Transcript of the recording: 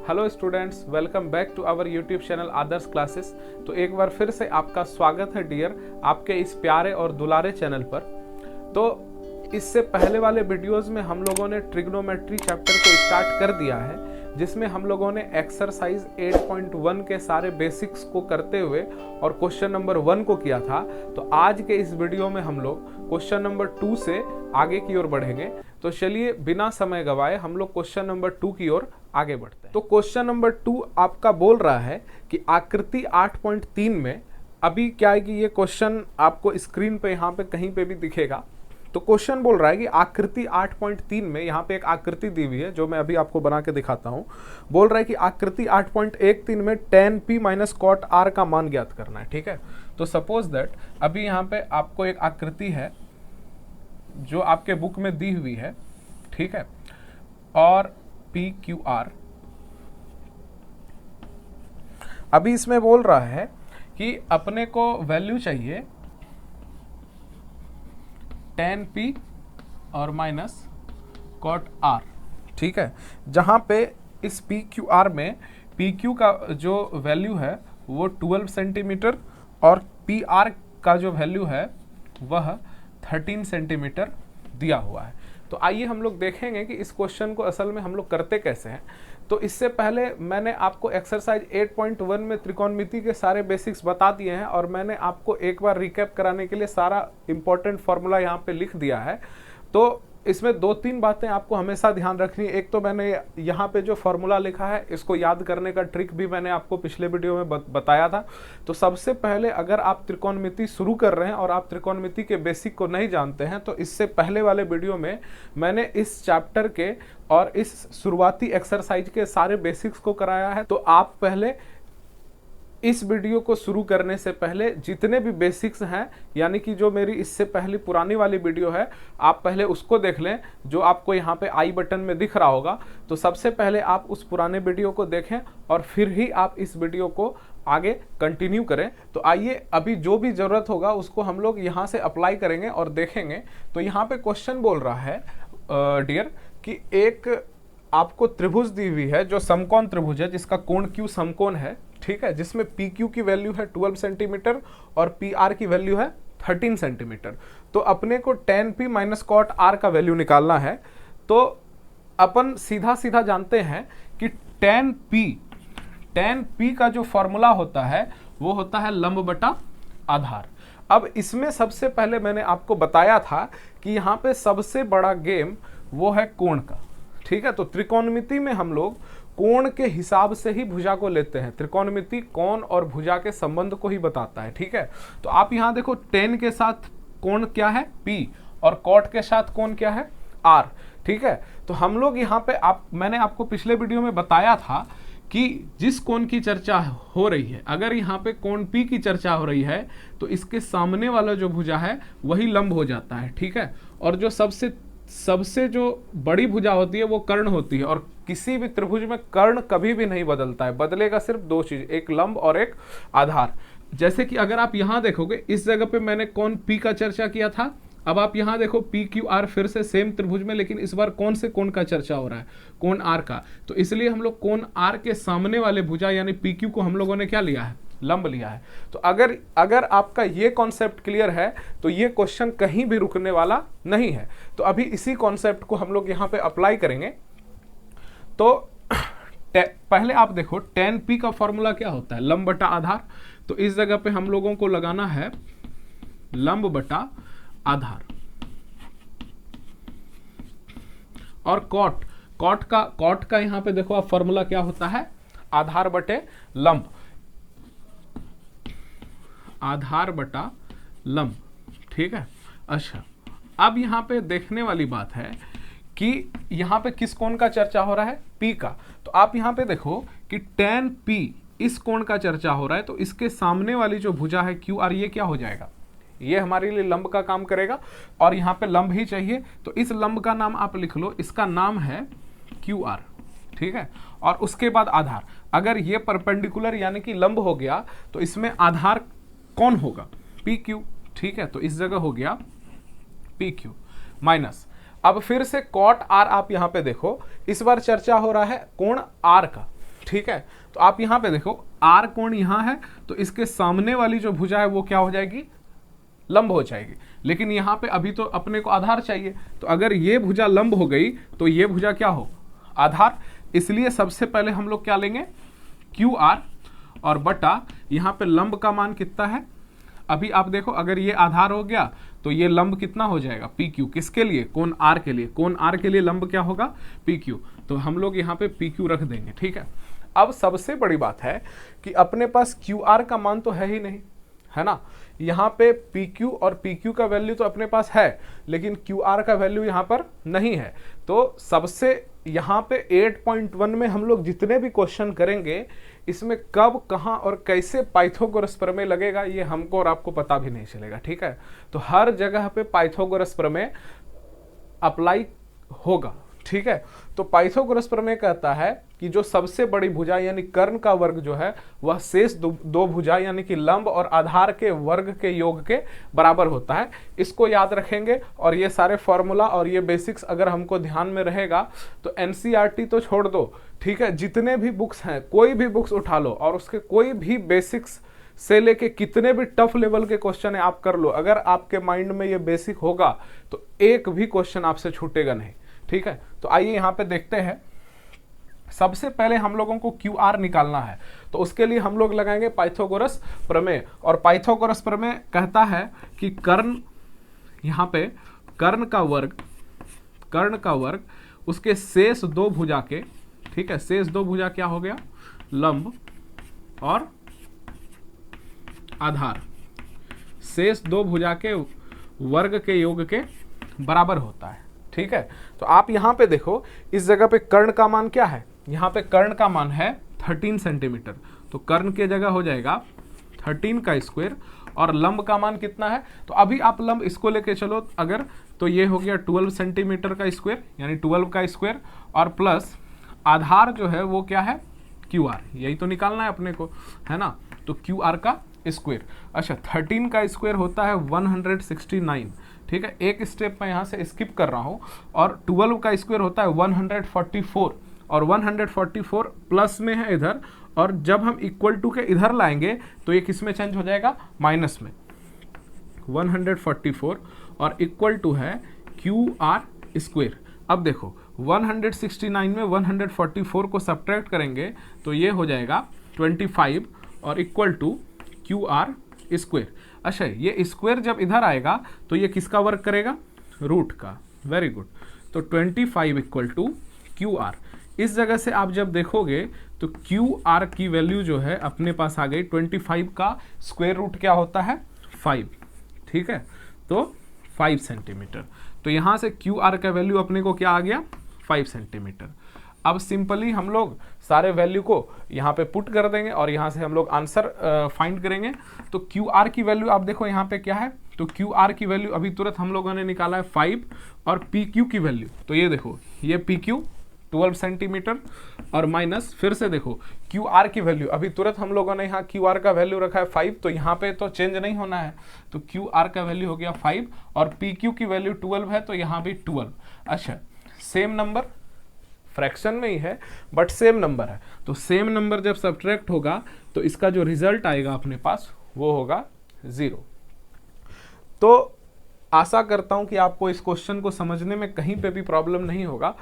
Hello students, welcome back to our YouTube channel Adarsh classes. तो एक बार फिर से आपका स्वागत है डियर आपके इस प्यारे और दुलारे चैनल पर। तो इससे पहले वाले वीडियोस में हम लोगों ने ट्रिग्नोमेट्री चैप्टर को स्टार्ट कर दिया है, जिसमें हम लोगों ने एक्सरसाइज 8.1 के सारे बेसिक्स को करते हुए और क्वेश्चन नंबर 1 को किया था। तो आज के इस वीडियो में हम लोग क्वेश्चन नंबर 2 से आगे की ओर बढ़ेंगे। तो चलिए बिना समय गवाए हम लोग क्वेश्चन नंबर 2 की ओर आगे बढ़ते हैं। तो क्वेश्चन नंबर 2 आपका बोल रहा है कि आकृति 8.3 में, अभी क्या है कि ये क्वेश्चन आपको स्क्रीन पे यहाँ पे कहीं पे भी दिखेगा। तो क्वेश्चन बोल रहा है कि आकृति 8.3 में यहाँ पे एक आकृति दी हुई है जो मैं अभी आपको बना के दिखाता हूँ। बोल रहा है कि आकृति 8.13 में tan p minus cot r का मान ज्ञात करना है। ठीक है, तो सपोज दैट अभी यहाँ पे आपको एक आकृति है जो आपके बुक में दी हुई है, ठीक है, और पी क्यू आर। अभी इसमें बोल रहा है कि अपने को वैल्यू चाहिए tan p और माइनस cot r। ठीक है, जहां पे इस पी क्यू आर में पी क्यू का जो वैल्यू है वो 12 सेंटीमीटर और पी आर का जो वैल्यू है वह 13 सेंटीमीटर दिया हुआ है। तो आइए हम लोग देखेंगे कि इस क्वेश्चन को असल में हम लोग करते कैसे हैं। तो इससे पहले मैंने आपको एक्सरसाइज 8.1 में त्रिकोणमिति के सारे बेसिक्स बता दिए हैं और मैंने आपको एक बार रिकैप कराने के लिए सारा इंपॉर्टेंट फॉर्मूला यहाँ पे लिख दिया है। तो इसमें 2-3 बातें आपको हमेशा ध्यान रखनी है। एक तो मैंने यहाँ पे जो फॉर्मूला लिखा है इसको याद करने का ट्रिक भी मैंने आपको पिछले वीडियो में बताया था। तो सबसे पहले अगर आप त्रिकोणमिति शुरू कर रहे हैं और आप त्रिकोणमिति के बेसिक को नहीं जानते हैं, तो इससे पहले वाले वीडियो में मैंने इस चैप्टर के और इस शुरुआती एक्सरसाइज के सारे बेसिक्स को कराया है। तो आप पहले इस वीडियो को शुरू करने से पहले जितने भी बेसिक्स हैं, यानी कि जो मेरी इससे पहले पुरानी वाली वीडियो है, आप पहले उसको देख लें जो आपको यहाँ पे आई बटन में दिख रहा होगा। तो सबसे पहले आप उस पुराने वीडियो को देखें और फिर ही आप इस वीडियो को आगे कंटिन्यू करें। तो आइए अभी जो भी जरूरत होगा उसको हम लोग यहाँ से अप्लाई करेंगे और देखेंगे। तो यहाँ पे क्वेश्चन बोल रहा है डियर कि एक आपको त्रिभुज दी हुई है जो समकोण त्रिभुज है, जिसका कोण Q समकोण है, ठीक है, जिसमें PQ की वैल्यू है 12 सेंटीमीटर और PR की वैल्यू है 13 सेंटीमीटर। तो अपने को tan P minus cot R का वैल्यू निकालना है। तो अपन सीधा सीधा जानते हैं कि tan P का जो फॉर्मूला होता है वो होता है लंब बटा आधार। अब इसमें सबसे पहले मैंने आपको बताया था कि यहाँ पे सबसे बड़ा गेम वो है कोण का। ठीक है, तो त्रिकोणमिति में हम लोग कोण के हिसाब से ही भुजा को लेते हैं। त्रिकोणमिति कोण और भुजा के संबंध को ही बताता है। ठीक है, तो आप यहाँ देखो tan के साथ कोण क्या है P और cot के साथ कोण क्या है R। ठीक है, तो हम लोग यहाँ पे मैंने आपको पिछले वीडियो में बताया था कि जिस कोण की चर्चा हो रही है, अगर यहाँ पे कोण P की चर्चा हो रही है तो इसके सामने वाला जो भुजा है वही लंब हो जाता है। ठीक है, और जो सबसे जो बड़ी भुजा होती है वो कर्ण होती है, और किसी भी त्रिभुज में कर्ण कभी भी नहीं बदलता है, बदलेगा सिर्फ 2 चीज, एक लंब और एक आधार। जैसे कि अगर आप यहाँ देखोगे, इस जगह पे मैंने कोण P का चर्चा किया था। अब आप यहाँ देखो PQR फिर से सेम त्रिभुज में, लेकिन इस बार कौन से कोण का चर्चा हो रहा है, कोण R का। तो इसलिए हम लोग कोण R के सामने वाले भुजा यानी PQ को हम लोगों ने क्या लिया है, लंब लिया है। तो अगर आपका ये कॉन्सेप्ट क्लियर है तो ये क्वेश्चन कहीं भी रुकने वाला नहीं है। तो अभी इसी कॉन्सेप्ट को हम लोग यहाँ पे अप्लाई करेंगे। तो पहले आप देखो tan P का फॉर्मूला क्या होता है, लंब बटा आधार। तो इस जगह पे हम लोगों को लगाना है लंब बटा आधार। और cot का यहाँ पे देखो आप फॉर्मूला क्या होता है, आधार बटे लंब, आधार बटा लंब। ठीक है, अच्छा अब यहाँ पे देखने वाली बात है कि यहाँ पे किस कोण का चर्चा हो रहा है, P का। तो आप यहाँ पे देखो कि tan P इस कोण का चर्चा हो रहा है, तो इसके सामने वाली जो भुजा है QR, ये क्या हो जाएगा, ये हमारे लिए लंब का काम करेगा और यहाँ पे लंब ही चाहिए। तो इस लंब का नाम आप लिख लो, इसका नाम है QR। ठीक है, और उसके बाद आधार। अगर ये परपेंडिकुलर यानी कि लंब हो गया तो इसमें आधार कौन होगा, PQ। ठीक है, तो इस जगह हो गया PQ माइनस, अब फिर से cot R आप यहाँ पे देखो, इस बार चर्चा हो रहा है कोण R का। ठीक है, तो आप यहां पे देखो आर कोण यहां है, तो इसके सामने वाली जो भुजा है वो क्या हो जाएगी, लंब हो जाएगी। लेकिन यहां पे अभी तो अपने को आधार चाहिए, तो अगर ये भुजा लंब हो गई तो ये भुजा क्या हो, आधार। इसलिए सबसे पहले हम लोग क्या लेंगे, क्यू आर और बटा यहां पे लंब का मान कितना है, अभी आप देखो अगर ये आधार हो गया तो ये लंब कितना हो जाएगा, पी क्यू। किसके लिए, कोण आर के लिए। कोण आर के लिए लंब क्या होगा, पी क्यू। तो हम लोग यहाँ पे पी क्यू रख देंगे, ठीक है। अब सबसे बड़ी बात है कि अपने पास क्यू आर का मान तो है ही नहीं, है ना। यहाँ पे पी क्यू और पी क्यू का वैल्यू तो अपने पास है, लेकिन क्यू आर का वैल्यू यहाँ पर नहीं है। तो सबसे यहाँ पे 8.1 में हम लोग जितने भी क्वेश्चन करेंगे, इसमें कब, कहाँ और कैसे पाइथागोरस प्रमेय लगेगा ये हमको और आपको पता भी नहीं चलेगा, ठीक है। तो हर जगह पे पाइथागोरस प्रमेय अप्लाई होगा, ठीक है। तो पाइथागोरस प्रमेय कहता है कि जो सबसे बड़ी भुजा यानी कर्ण का वर्ग जो है वह शेष दो भुजा यानी कि लंब और आधार के वर्ग के योग के बराबर होता है। इसको याद रखेंगे और ये सारे फॉर्मूला और ये बेसिक्स अगर हमको ध्यान में रहेगा तो एनसीईआरटी तो छोड़ दो, ठीक है, जितने भी बुक्स हैं कोई भी बुक्स उठा लो और उसके कोई भी बेसिक्स से लेके कितने भी टफ लेवल के क्वेश्चन है आप कर लो, अगर आपके माइंड में ये बेसिक होगा तो एक भी क्वेश्चन आपसे छूटेगा नहीं, ठीक है। तो आइए यहाँ पे देखते हैं। सबसे पहले हम लोगों को क्यू आर निकालना है, तो उसके लिए हम लोग लगाएंगे पाइथागोरस प्रमेय। और पाइथागोरस प्रमेय कहता है कि कर्ण, यहाँ पे कर्ण का वर्ग उसके शेष दो भुजा के, ठीक है, शेष दो भुजा क्या हो गया, लंब और आधार, शेष दो भुजा के वर्ग के योग के बराबर होता है, ठीक है। तो आप यहां पे देखो इस जगह पे कर्ण का मान क्या है, यहां पे कर्ण का मान है 13 सेंटीमीटर, तो कर्ण के जगह हो जाएगा 13 का स्क्वायर और लंब का मान कितना है, तो अभी आप लंब इसको लेके चलो अगर, तो ये हो गया 12 सेंटीमीटर का स्क्वायर यानी 12 का स्क्वायर और प्लस आधार जो है वो क्या है, क्यू आर, यही तो निकालना है अपने को, है ना। तो क्यू आर का स्क्वायर, अच्छा 13 का स्क्वायर होता है 169, ठीक है, एक स्टेप मैं यहाँ से स्किप कर रहा हूँ। और 12 का स्क्वायर होता है 144 और 144 प्लस में है इधर, और जब हम इक्वल टू के इधर लाएंगे तो ये किस में चेंज हो जाएगा, माइनस में। 144 और इक्वल टू है क्यू आर स्क्वायर। अब देखो 169 में 144 को सब्ट्रैक्ट करेंगे तो ये हो जाएगा 25 और equal to Q R square. अच्छा, ये स्क्वायर जब इधर आएगा तो ये किसका वर्क करेगा, रूट का, वेरी गुड। तो 25 इक्वल टू क्यू आर। इस जगह से आप जब देखोगे तो क्यू आर की वैल्यू जो है अपने पास आ गई, 25 का स्क्वायर रूट क्या होता है, 5, ठीक है, तो 5 सेंटीमीटर। तो यहाँ से क्यू आर का वैल्यू अपने को क्या आ गया, 5 सेंटीमीटर। अब सिंपली हम लोग सारे वैल्यू को यहाँ पे पुट कर देंगे और यहाँ से हम लोग आंसर फाइंड करेंगे। तो क्यू आर की वैल्यू आप देखो यहाँ पे क्या है, तो क्यू आर की वैल्यू अभी तुरंत हम लोगों ने निकाला है 5 और पी क्यू की वैल्यू, तो ये देखो ये पी क्यू 12 सेंटीमीटर और माइनस फिर से देखो क्यू आर की वैल्यू, अभी तुरंत हम लोगों ने यहाँ क्यू आर का वैल्यू रखा है 5, तो यहाँ पे तो चेंज नहीं होना है, तो क्यू आर का वैल्यू हो गया 5 और पी क्यू की वैल्यू 12 है, तो यहाँ भी 12। अच्छा, सेम नंबर फ्रैक्शन में ही है बट सेम नंबर है, तो सेम नंबर जब सब्ट्रैक्ट होगा तो इसका जो रिजल्ट आएगा अपने पास वो होगा 0। तो आशा करता हूं कि आपको इस क्वेश्चन को समझने में कहीं पे भी प्रॉब्लम नहीं होगा।